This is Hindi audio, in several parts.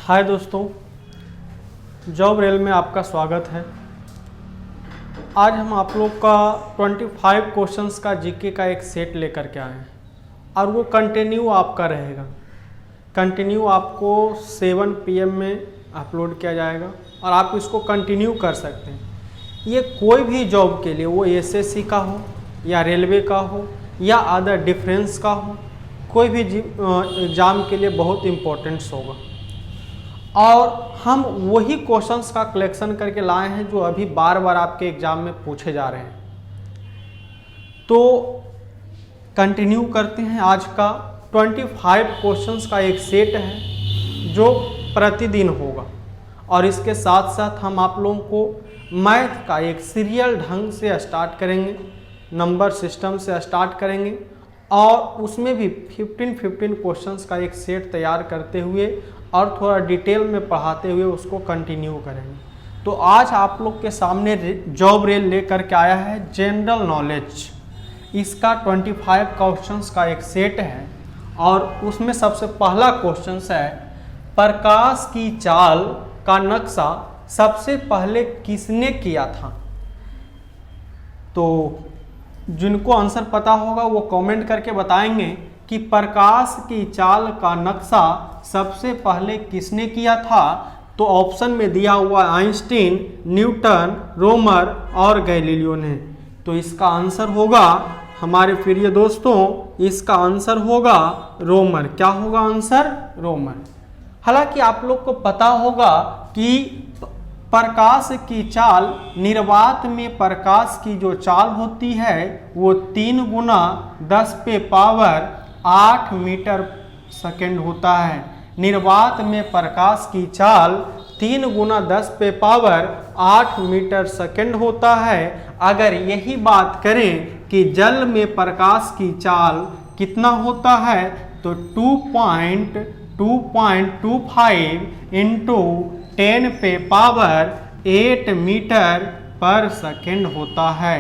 हाय दोस्तों, जॉब रेल में आपका स्वागत है। आज हम आप लोग का 25 क्वेश्चंस का जीके का एक सेट लेकर के आए हैं और वो कंटिन्यू आपका रहेगा। कंटिन्यू आपको 7 PM में अपलोड किया जाएगा और आप इसको कंटिन्यू कर सकते हैं। ये कोई भी जॉब के लिए, वो एसएससी का हो या रेलवे का हो या अदर डिफेंस का हो, कोई भी एग्ज़ाम के लिए बहुत इम्पोर्टेंट्स होगा। और हम वही क्वेश्चंस का कलेक्शन करके लाए हैं जो अभी बार बार आपके एग्जाम में पूछे जा रहे हैं। तो कंटिन्यू करते हैं। आज का 25 क्वेश्चंस का एक सेट है जो प्रतिदिन होगा और इसके साथ साथ हम आप लोगों को मैथ का एक सीरियल ढंग से स्टार्ट करेंगे, नंबर सिस्टम से स्टार्ट करेंगे और उसमें भी 15 क्वेश्चंस का एक सेट तैयार करते हुए और थोड़ा डिटेल में पढ़ाते हुए उसको कंटिन्यू करेंगे। तो आज आप लोग के सामने जॉब रेल लेकर के आया है जनरल नॉलेज। इसका 25 क्वेश्चंस का एक सेट है और उसमें सबसे पहला क्वेश्चन है, प्रकाश की चाल का नक्शा सबसे पहले किसने किया था? तो जिनको आंसर पता होगा वो कमेंट करके बताएंगे कि प्रकाश की चाल का नक्शा सबसे पहले किसने किया था। तो ऑप्शन में दिया हुआ आइंस्टीन, न्यूटन, रोमर और गैलीलियो ने। तो इसका आंसर होगा हमारे प्रिय दोस्तों, इसका आंसर होगा रोमर। क्या होगा आंसर? रोमर। हालांकि आप लोग को पता होगा कि प्रकाश की चाल, निर्वात में प्रकाश की जो चाल होती है वो 3 गुना 10⁻8 मीटर सेकेंड होता है। निर्वात में प्रकाश की चाल 3 गुना 10⁻8 मीटर सेकेंड होता है। अगर यही बात करें कि जल में प्रकाश की चाल कितना होता है तो 2.25 इंटू 10⁸ मीटर पर सेकेंड होता है।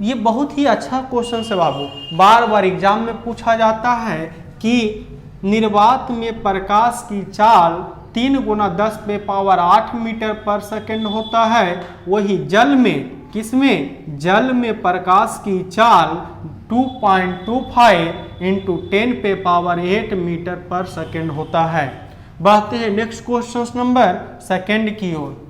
ये बहुत ही अच्छा क्वेश्चन है बाबू, बार बार एग्जाम में पूछा जाता है कि निर्वात में प्रकाश की चाल 3 गुना 10⁸ मीटर पर सेकेंड होता है। वही जल में, किसमें? जल में प्रकाश की चाल 2.25 इंटू 10⁸ मीटर पर सेकेंड होता है। बढ़ते हैं नेक्स्ट क्वेश्चन नंबर 2 की ओर।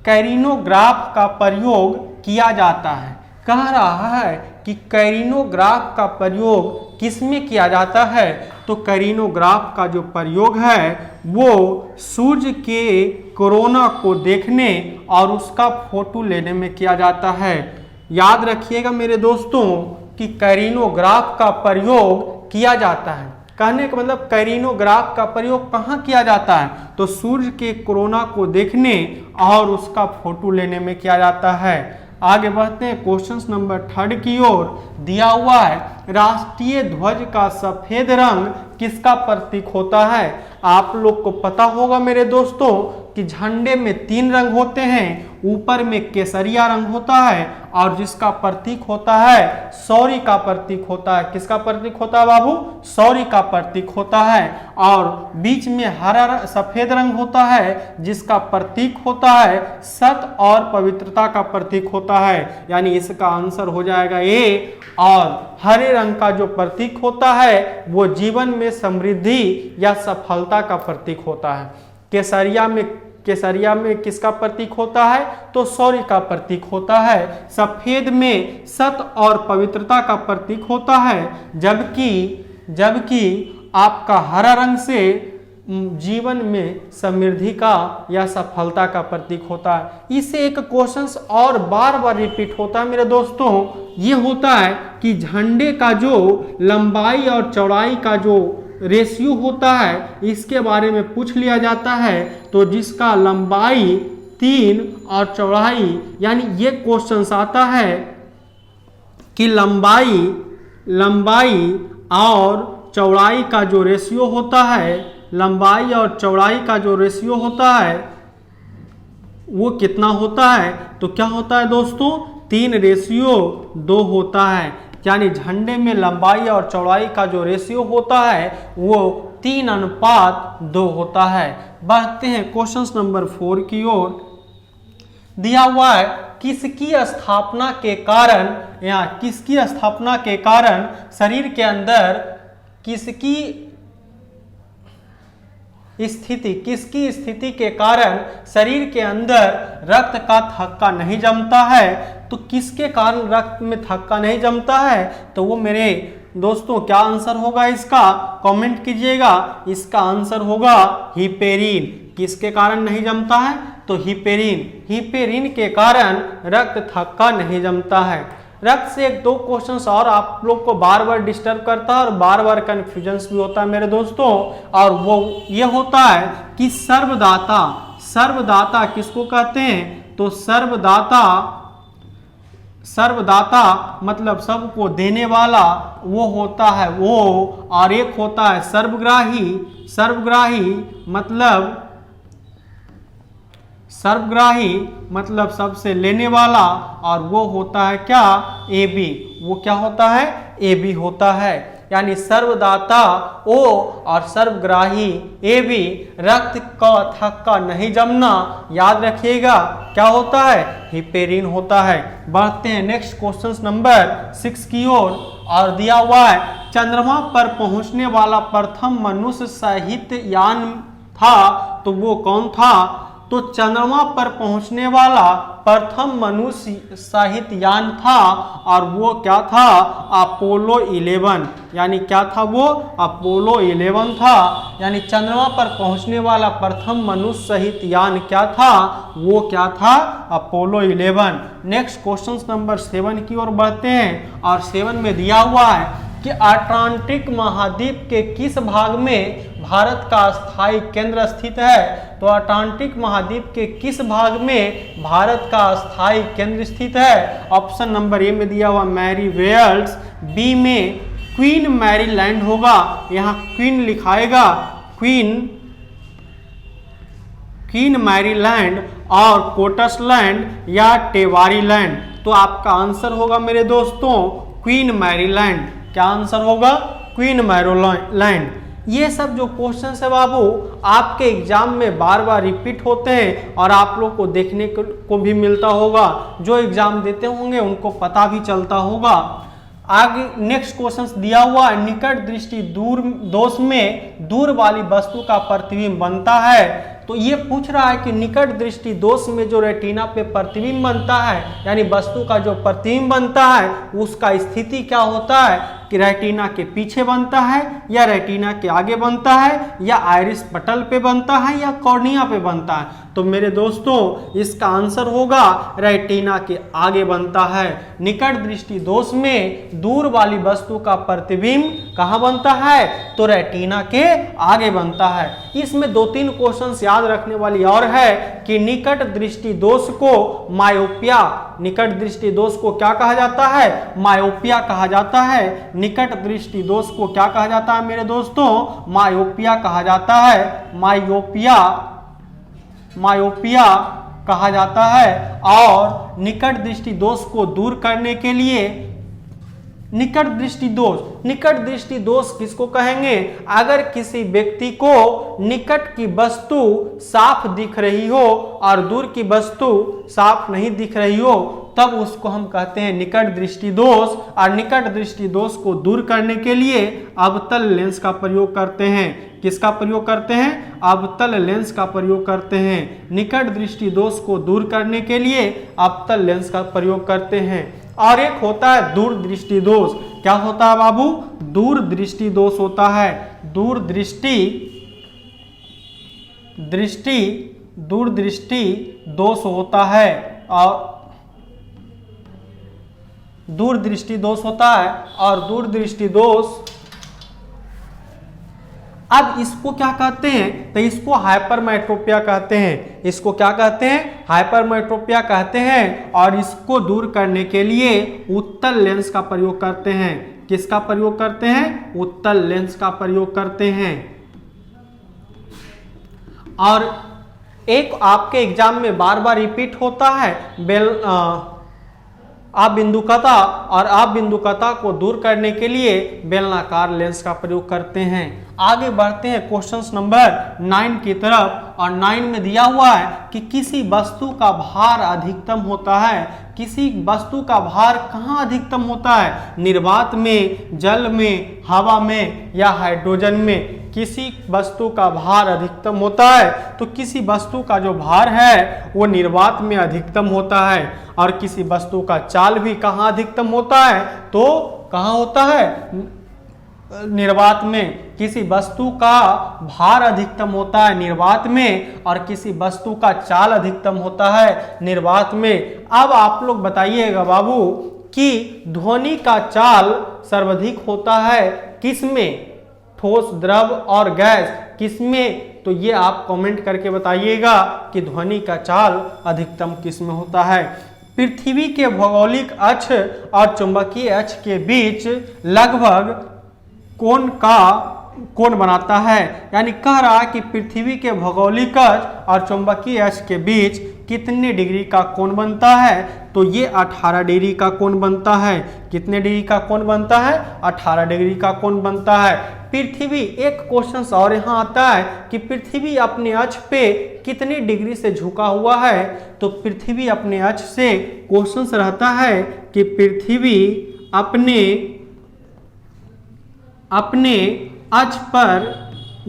कैरिनोग्राफ का प्रयोग किया जाता है। कह रहा है कि कैरिनोग्राफ का प्रयोग किसमें किया जाता है? तो कैरिनोग्राफ का जो प्रयोग है वो सूर्य के कोरोना को देखने और उसका फोटो लेने में किया जाता है। याद रखिएगा मेरे दोस्तों कि कैरिनोग्राफ का प्रयोग किया जाता है। कहने का मतलब कैरिनोग्राफ का प्रयोग कहाँ किया जाता है? तो सूर्य के कोरोना को देखने और उसका फोटो लेने में किया जाता है। आगे बढ़ते हैं क्वेश्चन नंबर 3 की ओर। दिया हुआ है, राष्ट्रीय ध्वज का सफेद रंग किसका प्रतीक होता है? आप लोग को पता होगा मेरे दोस्तों कि झंडे में 3 रंग होते हैं। ऊपर में केसरिया रंग होता है और जिसका प्रतीक होता है शौर्य का प्रतीक होता है। किसका प्रतीक होता है बाबू? शौर्य का प्रतीक होता है। और बीच में हरा सफेद रंग होता है जिसका प्रतीक होता है सत्य और पवित्रता का प्रतीक होता है। यानी इसका आंसर हो जाएगा ए। और हरे रंग का जो प्रतीक होता है वो जीवन में समृद्धि या सफलता का प्रतीक होता है। केसरिया में किसका प्रतीक होता है? तो शौर्य का प्रतीक होता है। सफेद में सत्य और पवित्रता का प्रतीक होता है। जबकि आपका हरा रंग से जीवन में समृद्धि का या सफलता का प्रतीक होता है। इससे एक क्वेश्चन और बार बार रिपीट होता है मेरे दोस्तों, ये होता है कि झंडे का जो लंबाई और चौड़ाई का जो रेशियो होता है इसके बारे में पूछ लिया जाता है। तो जिसका लंबाई 3 और चौड़ाई, यानी ये क्वेश्चन आता है कि लंबाई और चौड़ाई का जो रेशियो होता है, लंबाई और चौड़ाई का जो रेशियो होता है वो कितना होता है? तो क्या होता है दोस्तों? 3:2 होता है। यानी झंडे में लंबाई और चौड़ाई का जो रेशियो होता है वो 3:2 होता है। बढ़ते हैं क्वेश्चन नंबर 4 की ओर। दिया हुआ है किसकी स्थापना के कारण या किसकी स्थापना के कारण शरीर के अंदर किसकी स्थिति के कारण शरीर के अंदर रक्त का थक्का नहीं जमता है। तो किसके कारण रक्त में थक्का नहीं जमता है, तो वो मेरे दोस्तों क्या आंसर होगा इसका, कमेंट कीजिएगा। इसका आंसर होगा हिपेरिन। किसके कारण नहीं जमता है, तो हिपेरिन के कारण रक्त थक्का नहीं जमता है। रक्त से 1-2 क्वेश्चंस और आप लोग को बार बार डिस्टर्ब करता है और बार बार कन्फ्यूजन्स भी होता है मेरे दोस्तों, और वो ये होता है कि सर्वदाता किसको कहते हैं, तो सर्वदाता मतलब सबको देने वाला वो होता है वो, और एक होता है सर्वग्राही मतलब सबसे लेने वाला, और वो होता है क्या, AB। वो क्या होता है, AB होता है। यानी सर्वदाता O और सर्वग्राही AB, रक्त का थक्का नहीं जमना याद रखिएगा क्या होता है, हिपेरिन होता है। बढ़ते हैं नेक्स्ट क्वेश्चन नंबर 6 की ओर, और दिया हुआ है चंद्रमा पर पहुंचने वाला प्रथम मनुष्य सहित यान था, तो वो कौन था, तो चंद्रमा पर पहुंचने वाला प्रथम मनुष्य सहित यान था, और वो क्या था, अपोलो 11। यानी क्या था वो, अपोलो 11 था। यानी चंद्रमा पर पहुंचने वाला प्रथम मनुष्य सहित यान क्या था, वो क्या था, अपोलो 11। नेक्स्ट क्वेश्चन नंबर 7 की ओर बढ़ते हैं, और 7 में दिया हुआ है कि अटलांटिक महाद्वीप के किस भाग में भारत का स्थायी केंद्र स्थित है, तो अटलांटिक महाद्वीप के किस भाग में भारत का स्थायी केंद्र स्थित है। ऑप्शन नंबर ए में दिया हुआ मैरी वेल्स, बी में क्वीन मैरीलैंड होगा, यहाँ क्वीन लिखाएगा, क्वीन मैरीलैंड, और कोटसलैंड या टेवारीलैंड। तो आपका आंसर होगा मेरे दोस्तों क्वीन मैरीलैंड। क्या आंसर होगा, क्वीन मैरीलैंड। ये सब जो क्वेश्चन है बाबू आपके एग्जाम में बार बार रिपीट होते हैं और आप लोग को देखने को भी मिलता होगा, जो एग्जाम देते होंगे उनको पता भी चलता होगा। आगे नेक्स्ट क्वेश्चन दिया हुआ है, निकट दृष्टि दोष में दूर वाली वस्तु का प्रतिबिंब बनता है। तो ये पूछ रहा है कि निकट दृष्टि दोष में जो रेटिना पे प्रतिबिंब बनता है, यानी वस्तु का जो प्रतिबिंब बनता है उसका स्थिति क्या होता है, कि रेटिना के पीछे बनता है या रेटिना के आगे बनता है या आइरिस पटल पे बनता है या कॉर्निया पे बनता है। तो मेरे दोस्तों इसका आंसर होगा रेटिना के आगे बनता है। निकट दृष्टि दोष में दूर वाली वस्तु का प्रतिबिंब कहाँ बनता है, तो रेटिना के आगे बनता है। इसमें 2-3 क्वेश्चंस याद रखने वाली और है कि निकट दृष्टि दोष को मायोपिया, निकट दृष्टि दोष को क्या कहा जाता है, मायोपिया कहा जाता है। निकट दृष्टि दोष को क्या कहा जाता है मेरे दोस्तों, मायोपिया कहा जाता है, मायोपिया कहा जाता है। और निकट दृष्टि दोष को दूर करने के लिए निकट दृष्टि दोष किसको कहेंगे, अगर किसी व्यक्ति को निकट की वस्तु साफ दिख रही हो और दूर की वस्तु साफ नहीं दिख रही हो तब उसको हम कहते हैं निकट दृष्टि दोष। और निकट दृष्टि दोष को दूर करने के लिए अवतल लेंस का प्रयोग करते हैं। किसका प्रयोग करते हैं, अवतल लेंस का प्रयोग करते हैं। निकट दृष्टि दोष को दूर करने के लिए अवतल लेंस का प्रयोग करते हैं। और एक होता है दूर दृष्टि दोष। क्या होता है बाबू, दूर दृष्टि दोष होता है। दूर दृष्टि दोष होता है, और दूर दृष्टि दोष होता है। और दूर दृष्टि दोष, अब इसको क्या कहते हैं, तो इसको हाइपरमेट्रोपिया कहते हैं। इसको क्या कहते हैं, हाइपरमेट्रोपिया कहते हैं। और इसको दूर करने के लिए उत्तल लेंस का प्रयोग करते हैं। किसका प्रयोग करते हैं, उत्तल लेंस का प्रयोग करते हैं। और एक आपके एग्जाम में बार बार रिपीट होता है अबिंदुकता और अबिंदुकता को दूर करने के लिए बेलनाकार लेंस का प्रयोग करते हैं। आगे बढ़ते हैं क्वेश्चन नंबर 9 की तरफ, और 9 में दिया हुआ है कि किसी वस्तु का भार अधिकतम होता है। किसी वस्तु का भार कहाँ अधिकतम होता है? निर्वात में, जल में, हवा में या हाइड्रोजन में। किसी वस्तु का भार अधिकतम होता है तो किसी वस्तु का जो भार है वो निर्वात में अधिकतम होता है, और किसी वस्तु का चाल भी कहाँ अधिकतम होता है? तो कहाँ होता है? निर्वात में। किसी वस्तु का भार अधिकतम होता है निर्वात में, और किसी वस्तु का चाल अधिकतम होता है निर्वात में। अब आप लोग बताइएगा बाबू कि ध्वनि का चाल सर्वाधिक होता है किसमें? ठोस, द्रव और गैस, किसमें? तो ये आप कमेंट करके बताइएगा कि ध्वनि का चाल अधिकतम किसमें होता है। पृथ्वी के भौगोलिक अक्ष और चुंबकीय अक्ष के बीच लगभग कोण बनाता है। यानी कह रहा है कि पृथ्वी के भौगोलिक अक्ष और चुंबकीय अक्ष के बीच कितने डिग्री का कोण बनता है? तो ये 18 डिग्री का कोण बनता है। कितने डिग्री का कोण बनता है? 18 डिग्री का कोण बनता है। पृथ्वी, एक क्वेश्चन और यहाँ आता है कि पृथ्वी अपने अक्ष पे कितनी डिग्री से झुका हुआ है? तो पृथ्वी अपने अक्ष से क्वेश्चन रहता है कि पृथ्वी अपने अक्ष पर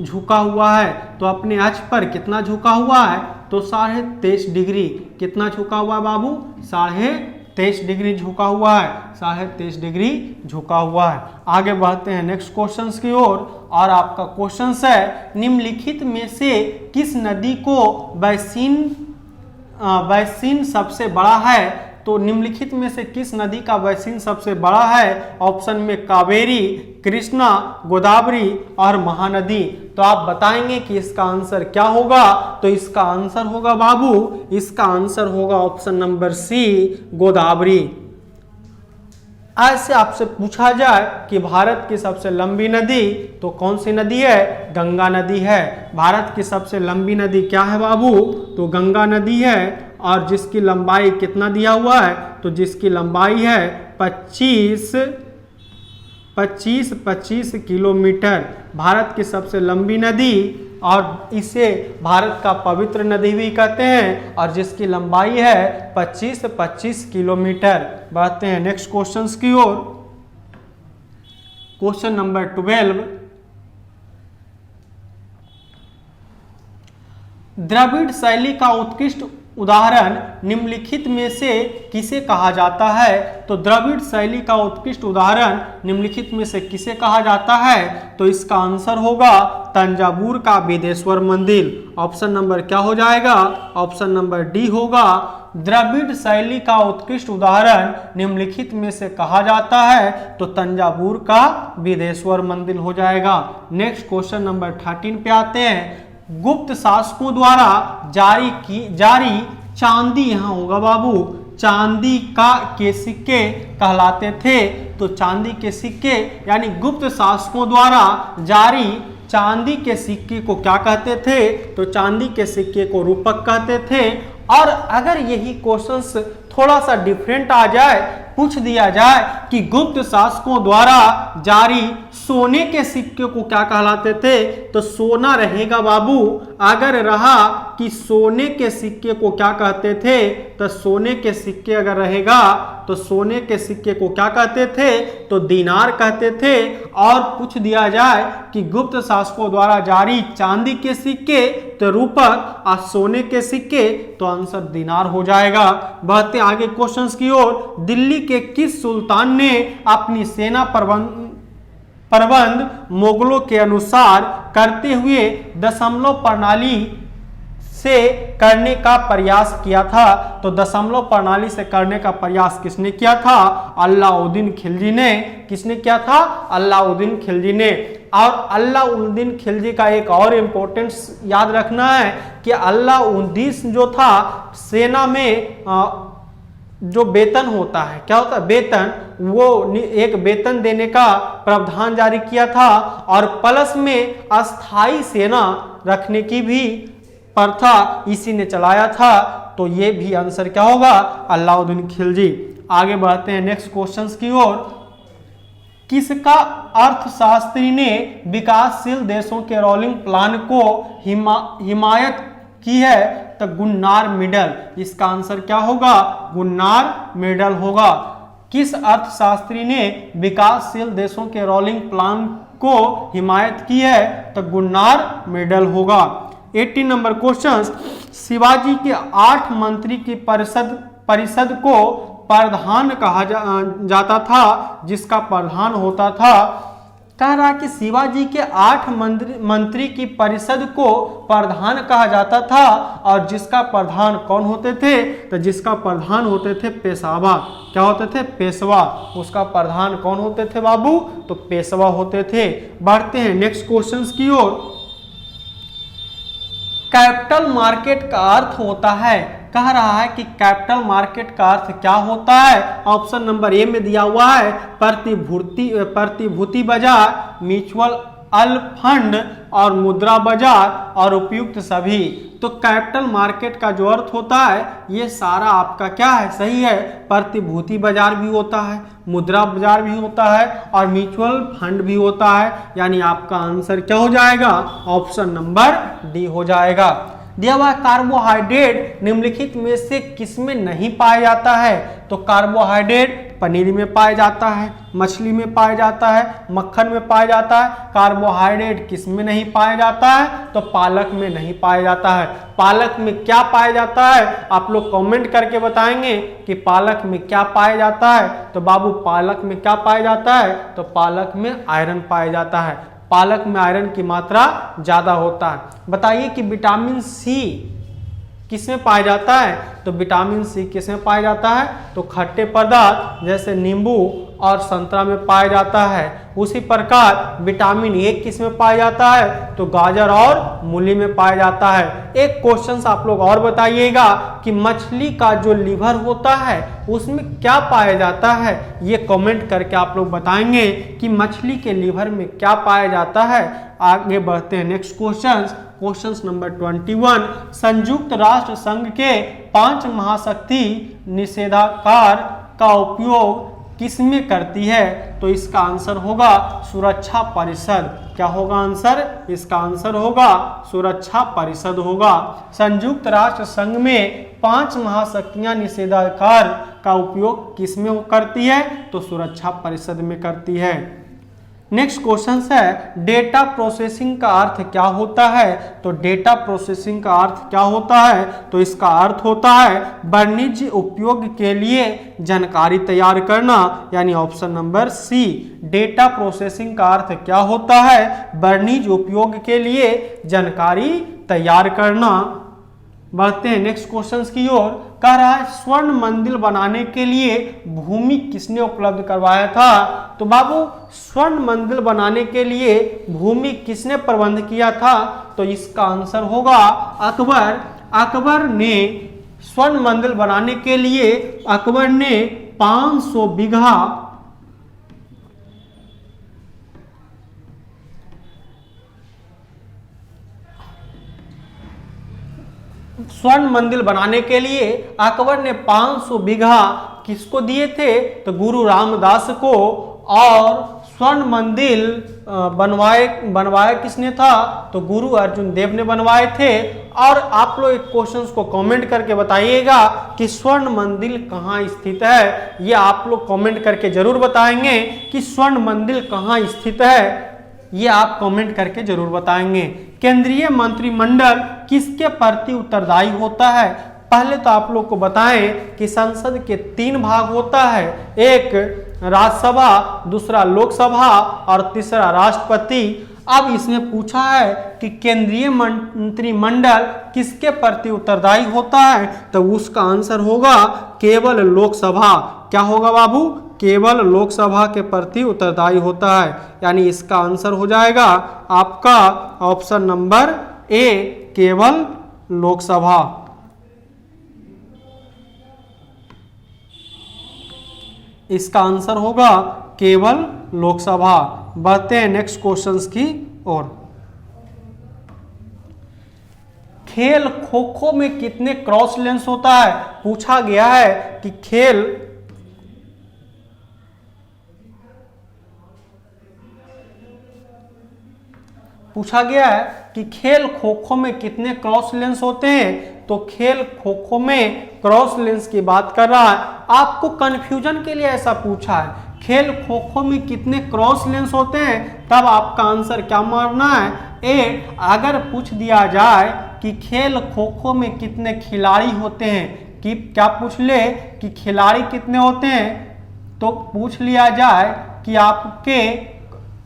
झुका हुआ है। तो अपने अक्ष पर कितना झुका हुआ है? तो 23.5 डिग्री। कितना झुका हुआ है बाबू? 23.5 डिग्री झुका हुआ है। 23.5 डिग्री झुका हुआ है। आगे बढ़ते हैं नेक्स्ट क्वेश्चन की ओर, और आपका क्वेश्चन है निम्नलिखित में से किस नदी को बैसिन सबसे बड़ा है? तो निम्नलिखित में से किस नदी का बैसिन सबसे बड़ा है? ऑप्शन में कावेरी, कृष्णा, गोदावरी और महानदी। तो आप बताएंगे कि इसका आंसर क्या होगा? तो इसका आंसर होगा बाबू, इसका आंसर होगा ऑप्शन नंबर सी, गोदावरी। ऐसे आपसे पूछा जाए कि भारत की सबसे लंबी नदी, तो कौन सी नदी है? गंगा नदी है। भारत की सबसे लंबी नदी क्या है बाबू? तो गंगा नदी है। और जिसकी लंबाई कितना दिया हुआ है? तो जिसकी लंबाई है 25 किलोमीटर। भारत की सबसे लंबी नदी, और इसे भारत का पवित्र नदी भी कहते हैं, और जिसकी लंबाई है 25 किलोमीटर। बढ़ते हैं नेक्स्ट क्वेश्चन की ओर। क्वेश्चन नंबर 12, द्रविड़ शैली का उत्कृष्ट उदाहरण निम्नलिखित में से किसे कहा जाता है? तो द्रविड़ शैली का उत्कृष्ट उदाहरण निम्नलिखित में से किसे कहा जाता है? तो इसका आंसर होगा तंजावुर का बिदेश्वर मंदिर। ऑप्शन नंबर क्या हो जाएगा? ऑप्शन नंबर डी होगा। द्रविड़ शैली का उत्कृष्ट उदाहरण निम्नलिखित में से कहा जाता है तो तंजावुर का बिदेश्वर मंदिर हो जाएगा। नेक्स्ट क्वेश्चन नंबर 13 पे आते हैं। गुप्त शासकों द्वारा जारी चांदी, यहाँ होगा बाबू, चांदी के सिक्के कहलाते थे। तो चांदी के सिक्के यानी गुप्त शासकों द्वारा जारी चांदी के सिक्के को क्या कहते थे? तो चांदी के सिक्के को रूपक कहते थे। और अगर यही क्वेश्चंस थोड़ा सा डिफरेंट आ जाए, पूछ दिया जाए कि गुप्त शासकों द्वारा जारी सोने के सिक्के को क्या कहलाते थे? तो सोना रहेगा बाबू। अगर रहा कि सोने के सिक्के को क्या कहते थे, तो सोने के सिक्के अगर रहेगा तो सोने के सिक्के को क्या कहते थे? तो दीनार कहते थे। और पूछ दिया जाए कि गुप्त शासकों द्वारा जारी चांदी के सिक्के तो रूपक, और सोने के सिक्के तो आंसर दीनार हो जाएगा। बढ़ते आगे क्वेश्चंस की ओर। दिल्ली के किस सुल्तान ने अपनी सेना प्रबंध मुगलों के अनुसार करते हुए दशमलव प्रणाली से करने का प्रयास किया था? तो दशमलव प्रणाली से करने का प्रयास किसने किया था? अलाउद्दीन खिलजी ने। किसने किया था? अलाउद्दीन खिलजी ने। और अलाउद्दीन खिलजी का एक और इम्पोर्टेंस याद रखना है कि अलाउद्दीन जो था सेना में जो वेतन होता है, क्या होता है वेतन, वो एक वेतन देने का प्रावधान जारी किया था, और प्लस में अस्थाई सेना रखने की भी प्रथा इसी ने चलाया था। तो ये भी आंसर क्या होगा? अलाउद्दीन खिलजी। आगे बढ़ते हैं नेक्स्ट क्वेश्चंस की ओर। किसका अर्थशास्त्री ने विकासशील देशों के रोलिंग प्लान को हिमायत की है? तो गुन्नार मिडल। इसका आंसर क्या होगा? गुन्नार मिडल होगा। किस अर्थशास्त्री ने विकासशील देशों के रोलिंग प्लान को हिमायत की है? तो गुन्नार मिडल होगा। 18 नंबर क्वेश्चन। शिवाजी के 8 मंत्री की परिषद को प्रधान कहा जाता था, जिसका प्रधान होता था। कह रहा कि शिवाजी के 8 मंत्री की परिषद को प्रधान कहा जाता था, और जिसका प्रधान कौन होते थे? तो जिसका प्रधान होते थे पेशवा। क्या होते थे? पेशवा। उसका प्रधान कौन होते थे बाबू? तो पेशवा होते थे। बढ़ते हैं नेक्स्ट क्वेश्चंस की ओर। कैपिटल मार्केट का अर्थ होता है, कह रहा है कि कैपिटल मार्केट का अर्थ क्या होता है? ऑप्शन नंबर ए में दिया हुआ है प्रतिभूति बाजार, म्यूचुअल फंड और मुद्रा बाजार और उपयुक्त सभी। तो कैपिटल मार्केट का जो अर्थ होता है ये सारा आपका क्या है? सही है। प्रतिभूति बाजार भी होता है, मुद्रा बाजार भी होता है और म्यूचुअल फंड भी होता है। यानी आपका आंसर क्या हो जाएगा? ऑप्शन नंबर डी हो जाएगा। दिया हुआ कार्बोहाइड्रेट निम्नलिखित में से किसमें नहीं पाया जाता है? तो कार्बोहाइड्रेट पनीर में पाया जाता है, मछली में पाया जाता है, मक्खन में पाया जाता है। कार्बोहाइड्रेट किस में नहीं पाया जाता है? तो पालक में नहीं पाया जाता है। पालक में क्या पाया जाता है? आप लोग कमेंट करके बताएंगे कि पालक में क्या पाया जाता है। तो बाबू पालक में क्या पाया जाता है? तो पालक में आयरन पाया जाता है। पालक में आयरन की मात्रा ज्यादा होता है। बताइए कि विटामिन सी किसमें पाया जाता है? तो विटामिन सी किसमें पाया जाता है? तो खट्टे पदार्थ जैसे नींबू और संतरा में पाया जाता है। उसी प्रकार विटामिन ए किसमें पाया जाता है? तो गाजर और मूली में पाया जाता है। एक क्वेश्चन आप लोग और बताइएगा कि मछली का जो लीवर होता है उसमें क्या पाया जाता है? ये कमेंट करके आप लोग बताएंगे कि मछली के लीवर में क्या पाया जाता है। आगे बढ़ते हैं नेक्स्ट क्वेश्चन नंबर 21। संयुक्त राष्ट्र संघ के 5 महाशक्ति निषेधाकार का उपयोग किसमें करती है? तो इसका आंसर होगा सुरक्षा परिषद। क्या होगा आंसर? इसका आंसर होगा सुरक्षा परिषद होगा। संयुक्त राष्ट्र संघ में 5 महाशक्तियां निषेधाकार का उपयोग किसमें करती है? तो सुरक्षा परिषद में करती है। नेक्स्ट क्वेश्चन है डेटा प्रोसेसिंग का अर्थ क्या होता है? तो डेटा प्रोसेसिंग का अर्थ क्या होता है? तो इसका अर्थ होता है वाणिज्य उपयोग के लिए जानकारी तैयार करना। यानी option number C. Data processing का अर्थ क्या होता है? वाणिज्य उपयोग के लिए जानकारी तैयार करना। बढ़ते हैं नेक्स्ट क्वेश्चंस की ओर। कह रहा है स्वर्ण मंदिर बनाने के लिए भूमि किसने उपलब्ध करवाया था? तो बाबू स्वर्ण मंदिर बनाने के लिए भूमि किसने प्रबंध किया था? तो इसका आंसर होगा अकबर। अकबर ने स्वर्ण मंदिर बनाने के लिए अकबर ने 500 बीघा स्वर्ण मंदिर बनाने के लिए अकबर ने 500 बीघा किसको दिए थे? तो गुरु रामदास को। और स्वर्ण मंदिर बनवाया किसने था? तो गुरु अर्जुन देव ने बनवाए थे। और आप लोग एक क्वेश्चन को कमेंट करके बताइएगा कि स्वर्ण मंदिर कहाँ स्थित है। ये आप लोग कमेंट करके जरूर बताएंगे कि स्वर्ण मंदिर कहाँ स्थित है। ये आप कमेंट करके जरूर बताएंगे। केंद्रीय मंत्रिमंडल किसके प्रति उत्तरदायी होता है? पहले तो आप लोग को बताएं कि संसद के 3 भाग होता है। एक राज्यसभा, दूसरा लोकसभा और तीसरा राष्ट्रपति। अब इसमें पूछा है कि केंद्रीय मंत्रिमंडल किसके प्रति उत्तरदायी होता है? तो उसका आंसर होगा केवल लोकसभा। क्या होगा बाबू? केवल लोकसभा के प्रति उत्तरदायी होता है। यानी इसका आंसर हो जाएगा आपका ऑप्शन नंबर ए, केवल लोकसभा। इसका आंसर होगा केवल लोकसभा। बढ़ते हैं नेक्स्ट क्वेश्चंस की ओर। खेल खो खो में कितने क्रॉस लेंस होता है? पूछा गया है कि खेल पूछा गया है कि खेल खो खो में कितने क्रॉस लेंस होते हैं, तो खेल खो खो में क्रॉस लेंस की बात कर रहा है। आपको कंफ्यूजन के लिए ऐसा पूछा है, खेल खो खो में कितने क्रॉस लेंस होते हैं, तब आपका आंसर क्या मारना है, 8। अगर पूछ दिया जाए कि खेल खो खो में कितने खिलाड़ी होते हैं, कि क्या पूछ ले कि खिलाड़ी कितने होते हैं, तो पूछ लिया जाए कि आपके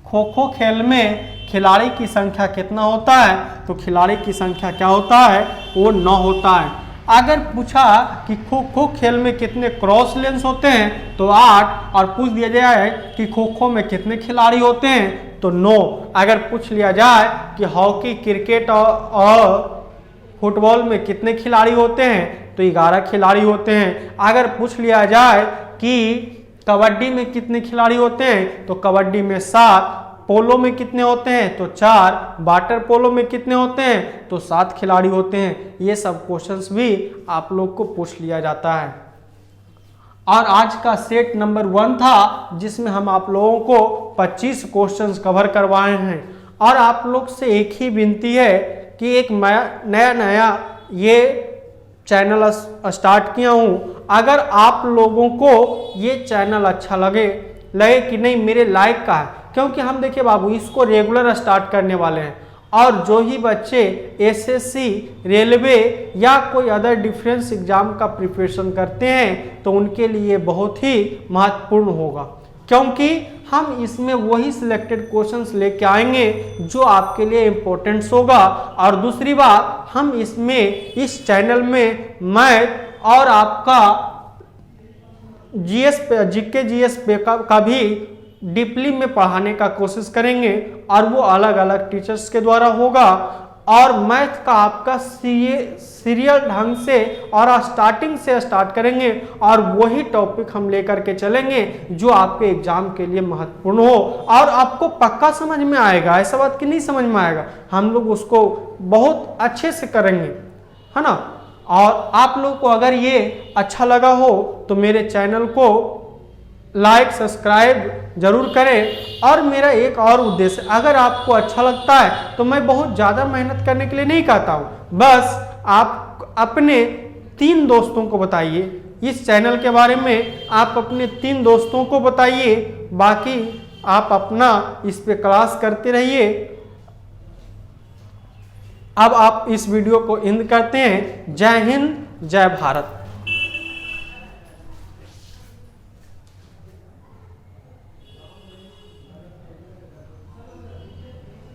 खो खो खेल में खिलाड़ी की संख्या कितना होता है, तो खिलाड़ी की संख्या क्या होता है, वो 9 होता है। अगर पूछा कि खो खो खेल में कितने क्रॉस लेंस होते हैं, तो 8, और पूछ दिया जाए कि खो खो में कितने खिलाड़ी होते हैं, तो 9। अगर पूछ लिया जाए कि हॉकी, क्रिकेट और फुटबॉल में कितने खिलाड़ी होते हैं, तो 11 खिलाड़ी होते हैं। अगर पूछ लिया जाए कि कबड्डी में कितने खिलाड़ी होते हैं, तो कबड्डी में 7, पोलो में कितने होते हैं, तो 4, वाटर पोलो में कितने होते हैं, तो 7 खिलाड़ी होते हैं। ये सब क्वेश्चंस भी आप लोग को पूछ लिया जाता है। और आज का सेट नंबर 1 था, जिसमें हम आप लोगों को 25 क्वेश्चंस कवर करवाए हैं। और आप लोग से एक ही विनती है कि एक नया ये चैनल स्टार्ट किया हूँ, अगर आप लोगों को ये चैनल अच्छा लगे कि नहीं मेरे लायक का है, क्योंकि हम देखिए बाबू इसको रेगुलर स्टार्ट करने वाले हैं, और जो ही बच्चे एसएससी, रेलवे या कोई अदर डिफेंस एग्जाम का प्रिपरेशन करते हैं, तो उनके लिए बहुत ही महत्वपूर्ण होगा, क्योंकि हम इसमें वही सिलेक्टेड क्वेश्चंस लेके आएंगे जो आपके लिए इम्पोर्टेंट होगा। और दूसरी बात, हम इसमें इस चैनल में मैथ और आपका जीके जीएस का भी डीपली में पढ़ाने का कोशिश करेंगे, और वो अलग अलग टीचर्स के द्वारा होगा। और मैथ का आपका सीरियल ढंग से और स्टार्टिंग से स्टार्ट करेंगे, और वही टॉपिक हम लेकर के चलेंगे जो आपके एग्जाम के लिए महत्वपूर्ण हो और आपको पक्का समझ में आएगा। ऐसा बात कि नहीं समझ में आएगा, हम लोग उसको बहुत अच्छे से करेंगे, है ना। और आप लोग को अगर ये अच्छा लगा हो तो मेरे चैनल को लाइक, सब्सक्राइब जरूर करें। और मेरा एक और उद्देश्य, अगर आपको अच्छा लगता है तो मैं बहुत ज़्यादा मेहनत करने के लिए नहीं कहता हूँ, बस आप अपने 3 दोस्तों को बताइए इस चैनल के बारे में, आप अपने 3 दोस्तों को बताइए, बाकी आप अपना इस पे क्लास करते रहिए। अब आप इस वीडियो को एंड करते हैं। जय हिंद, जय भारत।